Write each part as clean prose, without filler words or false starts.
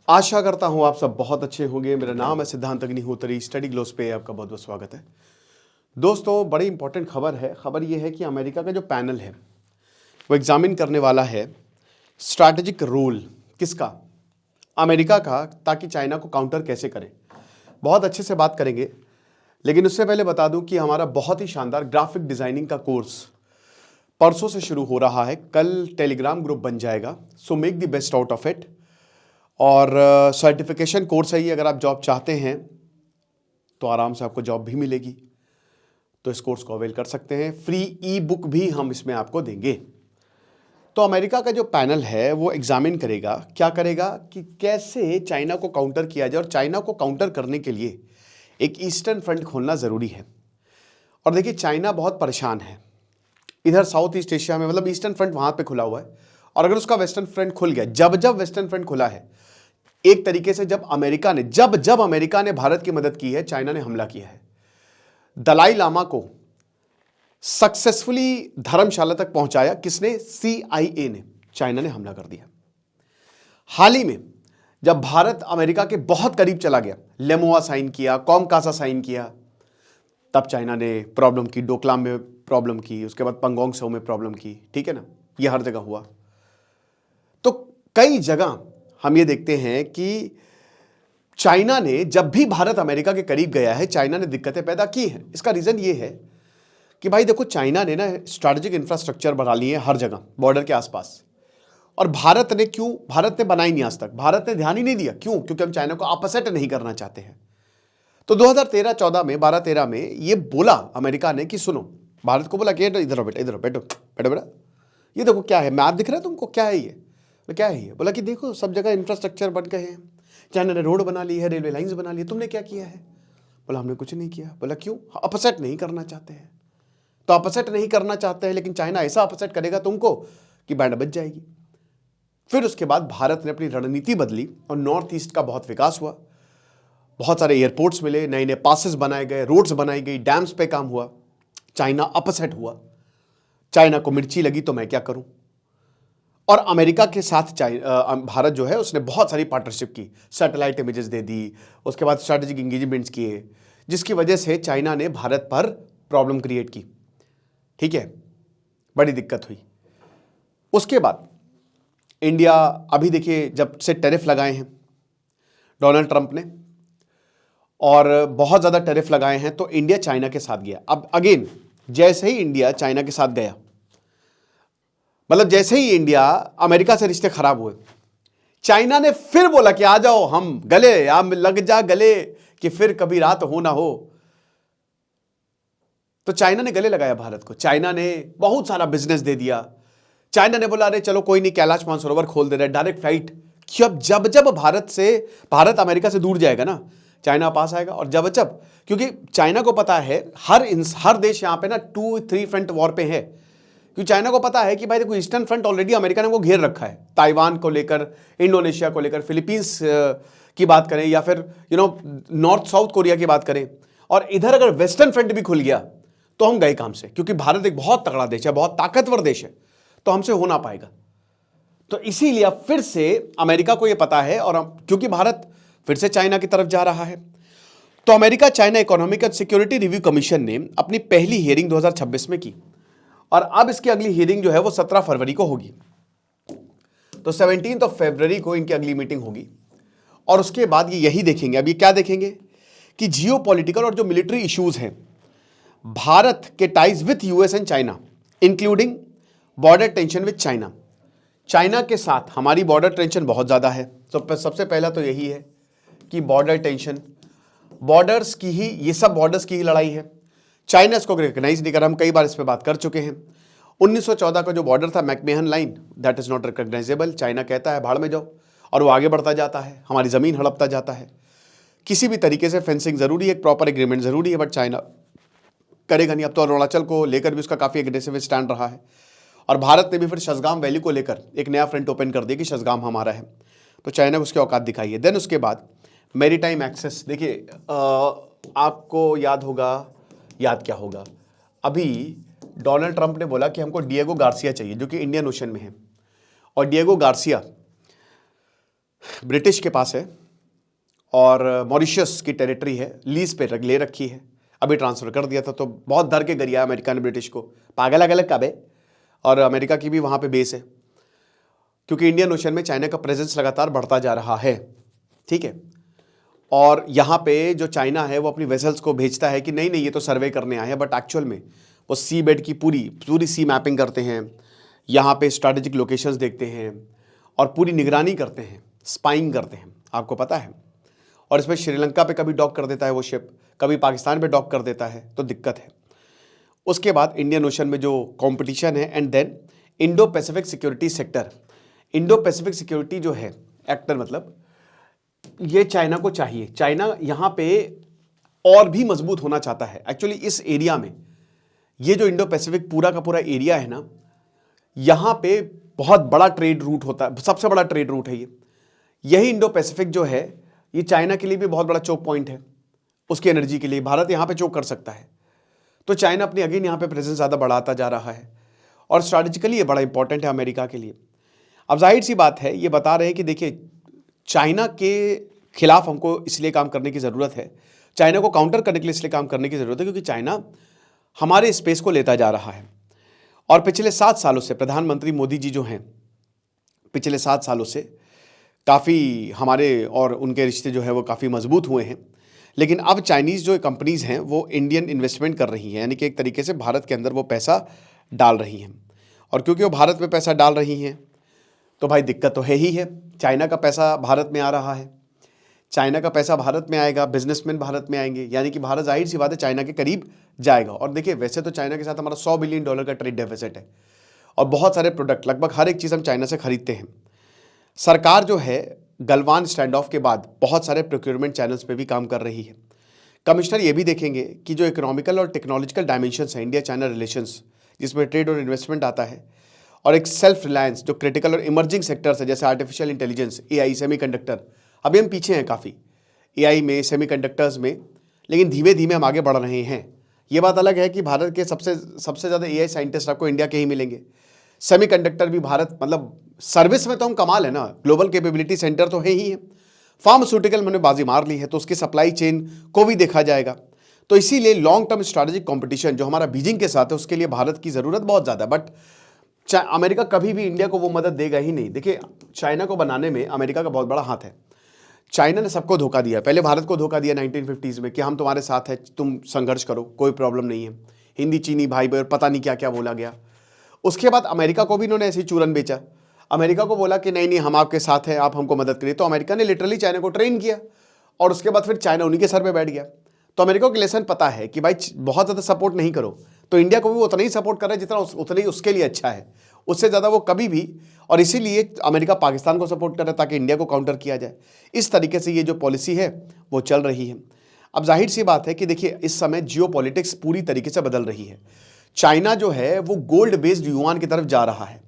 आशा करता हूं आप सब बहुत अच्छे होंगे। मेरा नाम है सिद्धांत अग्निहोत्री। स्टडी ग्लोस पे आपका बहुत बहुत स्वागत है। दोस्तों, बड़ी इंपॉर्टेंट खबर है। खबर यह है कि अमेरिका का जो पैनल है वो एग्जामिन करने वाला है स्ट्रैटेजिक रोल किसका, अमेरिका का, ताकि चाइना को काउंटर कैसे करें। बहुत अच्छे से बात करेंगे, लेकिन उससे पहले बता दूं कि हमारा बहुत ही शानदार ग्राफिक डिजाइनिंग का कोर्स परसों से शुरू हो रहा है। कल टेलीग्राम ग्रुप बन जाएगा, so make the best out of it. और सर्टिफिकेशन कोर्स है ये। अगर आप जॉब चाहते हैं तो आराम से आपको जॉब भी मिलेगी, तो इस कोर्स को अवेल कर सकते हैं। फ्री ई बुक भी हम इसमें आपको देंगे। तो अमेरिका का जो पैनल है वो एग्जामिन करेगा, क्या करेगा कि कैसे चाइना को काउंटर किया जाए। और चाइना को काउंटर करने के लिए एक ईस्टर्न फ्रंट खोलना ज़रूरी है। और देखिए, चाइना बहुत परेशान है इधर साउथ ईस्ट एशिया में, मतलब ईस्टर्न फ्रंट वहाँ पे खुला हुआ है। और अगर उसका वेस्टर्न फ्रंट खुल गया, जब जब वेस्टर्न फ्रंट खुला है, एक तरीके से जब अमेरिका ने भारत की मदद की है, चाइना ने हमला किया है। दलाई लामा को सक्सेसफुली धर्मशाला तक पहुंचाया किसने? CIA ने। चाइना ने हमला कर दिया। हाल ही में जब भारत अमेरिका के बहुत करीब चला गया, लेमोआ साइन किया, कॉमकासा साइन किया, तब चाइना ने प्रॉब्लम की, डोकलाम में प्रॉब्लम की, उसके बाद पंगोंग त्सो में प्रॉब्लम की। ठीक है ना, यह हर जगह हुआ। तो कई जगह हम ये देखते हैं कि चाइना ने जब भी भारत अमेरिका के करीब गया है, चाइना ने दिक्कतें पैदा की हैं। इसका रीजन ये है कि भाई देखो, चाइना ने ना स्ट्रैटेजिक इंफ्रास्ट्रक्चर बना लिए हैं हर जगह बॉर्डर के आसपास। और भारत ने बनाई नहीं आज तक। भारत ने ध्यान ही नहीं दिया। क्यों? क्योंकि हम चाइना को अपसेट नहीं करना चाहते हैं। तो 2013-14 में, 12-13 में ये बोला अमेरिका ने कि सुनो, भारत को बोला कि इधर बैठो बैठो बेटा, ये देखो क्या है, मैप दिख रहा है तुमको, क्या है ये? क्या है ये? बोला कि देखो सब जगह इंफ्रास्ट्रक्चर बन गए हैं, चाइना ने रोड बना ली है, रेलवे लाइंस बना ली है, तुमने क्या किया है? बोला हमने कुछ नहीं किया। बोला क्यों? अपसेट नहीं करना चाहते हैं। तो अपसेट नहीं करना चाहते हैं, लेकिन चाइना ऐसा अपसेट करेगा तुमको कि बैंड बज जाएगी। फिर उसके बाद भारत ने अपनी रणनीति बदली और नॉर्थ ईस्ट का बहुत विकास हुआ। बहुत सारे एयरपोर्ट्स मिले, नए नए पासेस बनाए गए, रोड्स बनाई गई, डैम्स पे काम हुआ। चाइना अपसेट हुआ। चाइना को मिर्ची लगी तो मैं क्या करूं। और अमेरिका के साथ भारत जो है उसने बहुत सारी पार्टनरशिप की, सैटेलाइट इमेजेस दे दी, उसके बाद स्ट्रैटेजिक एंगेजमेंट्स किए, जिसकी वजह से चाइना ने भारत पर प्रॉब्लम क्रिएट की। ठीक है, बड़ी दिक्कत हुई। उसके बाद इंडिया, अभी देखिए जब से टैरिफ लगाए हैं डोनाल्ड ट्रंप ने, और बहुत ज़्यादा टैरिफ लगाए हैं, तो इंडिया चाइना के साथ गया। अब अगेन, जैसे ही इंडिया चाइना के साथ गया, मतलब जैसे ही इंडिया अमेरिका से रिश्ते खराब हुए, चाइना ने फिर बोला कि आ जाओ, हम गले, आप लग जा गले कि फिर कभी रात हो ना हो। तो चाइना ने गले लगाया भारत को। चाइना ने बहुत सारा बिजनेस दे दिया। चाइना ने बोला अरे चलो कोई नहीं, कैलाश मानसरोवर खोल दे रहे, डायरेक्ट फ्लाइट। जब जब भारत अमेरिका से दूर जाएगा ना, चाइना पास आएगा। और जब क्योंकि चाइना को पता है हर देश यहां पे ना 2-3 फ्रंट वॉर पे है। क्योंकि चाइना को पता है कि भाई देखो, ईस्टर्न फ्रंट ऑलरेडी अमेरिका ने वो घेर रखा है, ताइवान को लेकर, इंडोनेशिया को लेकर, फिलीपींस की बात करें, या फिर नॉर्थ साउथ कोरिया की बात करें। और इधर अगर वेस्टर्न फ्रंट भी खुल गया तो हम गए काम से, क्योंकि भारत एक बहुत तगड़ा देश है, बहुत ताकतवर देश है, तो हमसे हो ना पाएगा। तो इसीलिए फिर से अमेरिका को यह पता है, और क्योंकि भारत फिर से चाइना की तरफ जा रहा है, तो America China economic and security review commission ने अपनी पहली हियरिंग 2026 में की। और अब इसकी अगली हियरिंग जो है वो 17 फरवरी को होगी। तो 17 फरवरी को इनकी अगली मीटिंग होगी। और उसके बाद ये यही देखेंगे, अब ये क्या देखेंगे कि जियोपॉलिटिकल और जो मिलिट्री इश्यूज हैं, भारत के ties with US and China, including border tension with China. China के साथ हमारी बॉर्डर टेंशन बहुत ज्यादा है। तो सबसे पहला तो यही है कि बॉर्डर टेंशन, बॉर्डर्स की ही, ये सब बॉर्डर्स की ही लड़ाई है। चाइना इसको रिकॉग्नाइज नहीं कर रहा, हम कई बार इस पर बात कर चुके हैं। 1914 का जो बॉर्डर था, McMahon line, that is not recognisable. China कहता है भाड़ में जाओ, और वो आगे बढ़ता जाता है, हमारी जमीन हड़पता जाता है। किसी भी तरीके से फेंसिंग जरूरी है, एक प्रॉपर एग्रीमेंट जरूरी है, बट चाइना करेगा नहीं। अब तो अरुणाचल को लेकर भी उसका काफी एग्रेसिव स्टैंड रहा है। और भारत ने भी फिर शसगाम वैली को लेकर एक नया फ्रंट ओपन कर दिया कि शसगाम हमारा है। तो चाइना को उसकी औकात दिखाई है। देन उसके बाद मैरीटाइम एक्सेस, देखिए आपको याद क्या होगा, अभी डोनाल्ड ट्रंप ने बोला कि हमको डिएगो गार्सिया चाहिए, जो कि इंडियन ओशन में है। और डिएगो गार्सिया ब्रिटिश के पास है और मॉरिशस की टेरिटरी है, लीज पे ले रखी है, अभी ट्रांसफर कर दिया था। तो बहुत डर के गरिया अमेरिका ने ब्रिटिश को, पागल अलग कब है। और अमेरिका की भी वहाँ पे बेस है, क्योंकि इंडियन ओशन में चाइना का प्रेजेंस लगातार बढ़ता जा रहा है, ठीक है। और यहाँ पे जो चाइना है वो अपनी वेसल्स को भेजता है कि नहीं नहीं ये तो सर्वे करने आए हैं, बट एक्चुअल में वो सी बेड की पूरी सी मैपिंग करते हैं, यहाँ पे स्ट्रैटेजिक लोकेशंस देखते हैं और पूरी निगरानी करते हैं, स्पाइंग करते हैं, आपको पता है। और इसमें श्रीलंका पे कभी डॉक कर देता है वो शिप, कभी पाकिस्तान पे डॉक कर देता है, तो दिक्कत है। उसके बाद इंडियन ओशन में जो कंपटीशन है, and then Indo Pacific security sector. Indo Pacific security जो है एक्टर, मतलब ये चाइना को चाहिए। चाइना यहाँ पे और भी मजबूत होना चाहता है। एक्चुअली इस एरिया में, ये जो इंडो पैसिफिक पूरा का पूरा एरिया है ना, यहाँ पे बहुत बड़ा ट्रेड रूट होता है, सबसे बड़ा ट्रेड रूट है ये। यही इंडो पैसिफिक जो है ये चाइना के लिए भी बहुत बड़ा चोक पॉइंट है, उसकी एनर्जी के लिए। भारत यहाँ पे चोक कर सकता है, तो चाइना अपनी अगेन यहाँ पे प्रेजेंस ज़्यादा बढ़ाता जा रहा है और स्ट्रैटेजिकली ये बड़ा इंपॉर्टेंट है अमेरिका के लिए। अब जाहिर सी बात है, ये बता रहे हैं कि देखिए चाइना के खिलाफ हमको इसलिए काम करने की ज़रूरत है, चाइना को काउंटर करने के लिए इसलिए काम करने की ज़रूरत है क्योंकि चाइना हमारे स्पेस को लेता जा रहा है। और पिछले 7 सालों से प्रधानमंत्री मोदी जी जो हैं, पिछले 7 सालों से काफ़ी हमारे और उनके रिश्ते जो है वो काफ़ी मजबूत हुए हैं। लेकिन अब चाइनीज़ जो कंपनीज़ हैं वो इंडियन इन्वेस्टमेंट कर रही हैं, यानी कि एक तरीके से भारत के अंदर वो पैसा डाल रही हैं। और क्योंकि वो भारत में पैसा डाल रही हैं तो भाई दिक्कत तो है ही है। चाइना का पैसा भारत में आ रहा है, चाइना का पैसा भारत में आएगा, बिजनेसमैन भारत में आएंगे, यानी कि भारत जाहिर सी बात है चाइना के करीब जाएगा। और देखिए वैसे तो चाइना के साथ हमारा $100 बिलियन का ट्रेड डेफिसिट है और बहुत सारे प्रोडक्ट, लगभग हर एक चीज़ हम चाइना से खरीदते हैं। सरकार जो है गलवान स्टैंड ऑफ के बाद बहुत सारे प्रोक्योरमेंट चैनल्स पे भी काम कर रही है। कमिश्नर ये भी देखेंगे कि जो इकोनॉमिकल और टेक्नोलॉजिकल डायमेंशंस हैं इंडिया चाइना रिलेशंस, जिसमें ट्रेड और इन्वेस्टमेंट आता है, और एक सेल्फ रिलायंस जो क्रिटिकल और इमर्जिंग सेक्टर्स है जैसे आर्टिफिशियल इंटेलिजेंस, AI, सेमीकंडक्टर। अभी हम पीछे हैं काफ़ी AI में, सेमीकंडक्टर्स में, लेकिन धीमे धीमे हम आगे बढ़ रहे हैं। ये बात अलग है कि भारत के सबसे ज़्यादा AI साइंटिस्ट आपको इंडिया के ही मिलेंगे। सेमीकंडक्टर भी भारत, मतलब सर्विस में तो हम कमाल है ना, ग्लोबल कैपेबिलिटी सेंटर तो है ही है। फार्मास्यूटिकल मैंने बाजी मार ली है, तो उसकी सप्लाई चेन को भी देखा जाएगा। तो इसीलिए लॉन्ग टर्म स्ट्रैटेजिक कंपटीशन जो हमारा बीजिंग के साथ है उसके लिए भारत की ज़रूरत बहुत ज़्यादा है। बट अमेरिका कभी भी इंडिया को वो मदद देगा ही नहीं। देखिए चाइना को बनाने में अमेरिका का बहुत बड़ा हाथ है। चाइना ने सबको धोखा दिया, पहले भारत को धोखा दिया 1950s में कि हम तुम्हारे साथ हैं, तुम संघर्ष करो, कोई प्रॉब्लम नहीं है, हिंदी चीनी भाई भाई, पता नहीं क्या क्या बोला गया। उसके बाद अमेरिका को भी इन्होंने ऐसे ही चूरन बेचा। अमेरिका को बोला कि नहीं नहीं हम आपके साथ हैं, आप हमको मदद करिए, तो अमेरिका ने लिटरली चाइना को ट्रेन किया और उसके बाद फिर चाइना उन्हीं के सर पे बैठ गया। तो अमेरिका को लेसन पता है कि भाई बहुत ज़्यादा सपोर्ट नहीं करो, तो इंडिया को भी वो उतना ही सपोर्ट कर रहा है जितना उतना ही उसके लिए अच्छा है, उससे ज़्यादा वो कभी भी। और इसीलिए अमेरिका पाकिस्तान को सपोर्ट कर रहा है ताकि इंडिया को काउंटर किया जाए। इस तरीके से ये जो पॉलिसी है वो चल रही है। अब जाहिर सी बात है कि देखिए इस समय जियोपॉलिटिक्स पूरी तरीके से बदल रही है। चाइना जो है वो गोल्ड बेस्ड युआन की तरफ जा रहा है।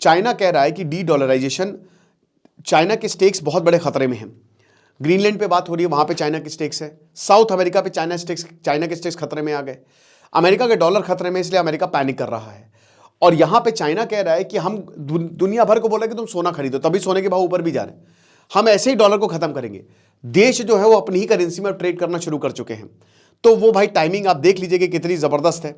चाइना कह रहा है कि डी डॉलराइजेशन, चाइना के स्टेक्स बहुत बड़े खतरे में हैं। ग्रीनलैंड पे बात हो रही है, वहां पे चाइना के स्टेक्स है। साउथ अमेरिका पे चाइना के स्टेक्स खतरे में आ गए। अमेरिका के डॉलर खतरे में, इसलिए अमेरिका पैनिक कर रहा है। और यहां पे चाइना कह रहा है कि हम दुनिया भर को बोल रहे हैं कि तुम सोना खरीदो, तभी सोने के भाव ऊपर भी जा रहे हैं, हम ऐसे ही डॉलर को खत्म करेंगे। देश जो है वो अपनी ही करेंसी में ट्रेड करना शुरू कर चुके हैं। तो वो भाई टाइमिंग आप देख लीजिए कि कितनी ज़बरदस्त है।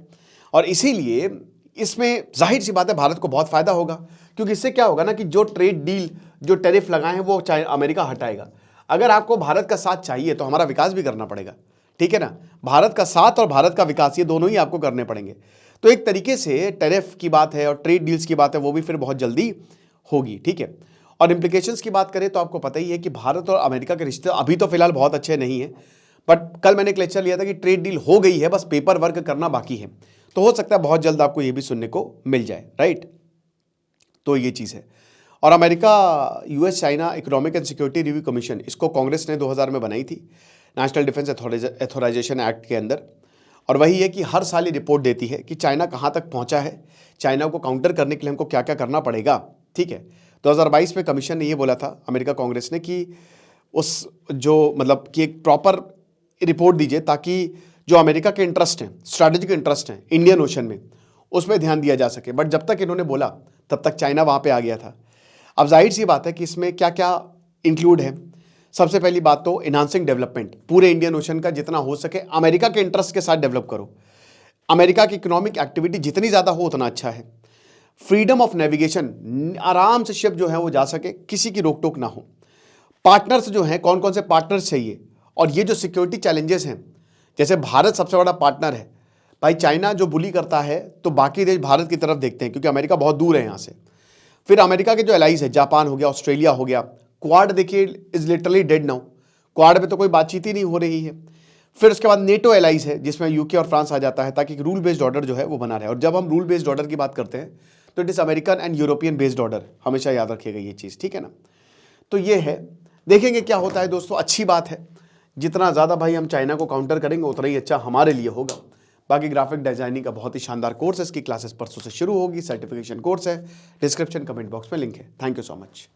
और इसीलिए इसमें जाहिर सी बात है भारत को बहुत फायदा होगा, क्योंकि इससे क्या होगा ना कि जो ट्रेड डील, जो टैरिफ लगाए हैं वो अमेरिका हटाएगा। अगर आपको भारत का साथ चाहिए तो हमारा विकास भी करना पड़ेगा, ठीक है ना। भारत का साथ और भारत का विकास, ये दोनों ही आपको करने पड़ेंगे। तो एक तरीके से टैरिफ की बात है और ट्रेड डील्स की बात है, वो भी फिर बहुत जल्दी होगी, ठीक है। और इम्प्लीकेशंस की बात करें तो आपको पता ही है कि भारत और अमेरिका के रिश्ते अभी तो फिलहाल बहुत अच्छे नहीं है, बट कल मैंने एक लेक्चर लिया था कि ट्रेड डील हो गई है, बस पेपर वर्क करना बाकी है। तो हो सकता है बहुत जल्द आपको ये भी सुनने को मिल जाए, राइट। तो ये चीज़ है। और America US China economic and security review commission, इसको कांग्रेस ने 2000 में बनाई थी नेशनल डिफेंस अथॉराइजेशन एक्ट के अंदर। और वही है कि हर साल ये रिपोर्ट देती है कि चाइना कहाँ तक पहुँचा है, चाइना को काउंटर करने के लिए हमको क्या क्या करना पड़ेगा, ठीक है। 2022 में कमीशन ने ये बोला था, अमेरिका कांग्रेस ने, कि उस जो मतलब कि एक प्रॉपर रिपोर्ट दीजिए ताकि जो अमेरिका के इंटरेस्ट हैं, स्ट्रैटेजिक इंटरेस्ट हैं इंडियन ओशन में, उसमें ध्यान दिया जा सके। बट जब तक इन्होंने बोला तब तक चाइना वहाँ पे आ गया था। अब जाहिर सी बात है कि इसमें क्या क्या इंक्लूड है। सबसे पहली बात तो इनहांसिंग डेवलपमेंट, पूरे इंडियन ओशन का जितना हो सके अमेरिका के इंटरेस्ट के साथ डेवलप करो। अमेरिका की इकोनॉमिक एक्टिविटी जितनी ज़्यादा हो उतना अच्छा है। फ्रीडम ऑफ नेविगेशन, आराम से शिप जो है वो जा सके, किसी की रोक टोक ना हो। पार्टनर्स जो हैं, कौन कौन से पार्टनर्स चाहिए, और ये जो सिक्योरिटी चैलेंजेस हैं, जैसे भारत सबसे बड़ा पार्टनर है भाई, चाइना जो बुली करता है तो बाकी देश भारत की तरफ देखते हैं क्योंकि अमेरिका बहुत दूर है यहाँ से। फिर अमेरिका के जो एलाइज है, जापान हो गया, ऑस्ट्रेलिया हो गया, क्वाड देखिए is literally dead now, quad में तो कोई बातचीत ही नहीं हो रही है। फिर उसके बाद नेटो एलाइज है जिसमें यूके और फ्रांस आ जाता है, ताकि रूल बेस्ड ऑर्डर जो है वो बना रहे। और जब हम रूल बेस्ड ऑर्डर की बात करते हैं तो it is American and European based order, हमेशा याद रखिएगा ये चीज़, ठीक है ना। तो ये है, देखेंगे क्या होता है दोस्तों। अच्छी बात है, जितना ज़्यादा भाई हम चाइना को काउंटर करेंगे उतना ही अच्छा हमारे लिए होगा। बाकी ग्राफिक डिजाइनिंग का बहुत ही शानदार कोर्स है, इसकी क्लासेस परसों से शुरू होगी, सर्टिफिकेशन कोर्स है, डिस्क्रिप्शन कमेंट बॉक्स में लिंक है। Thank you so much.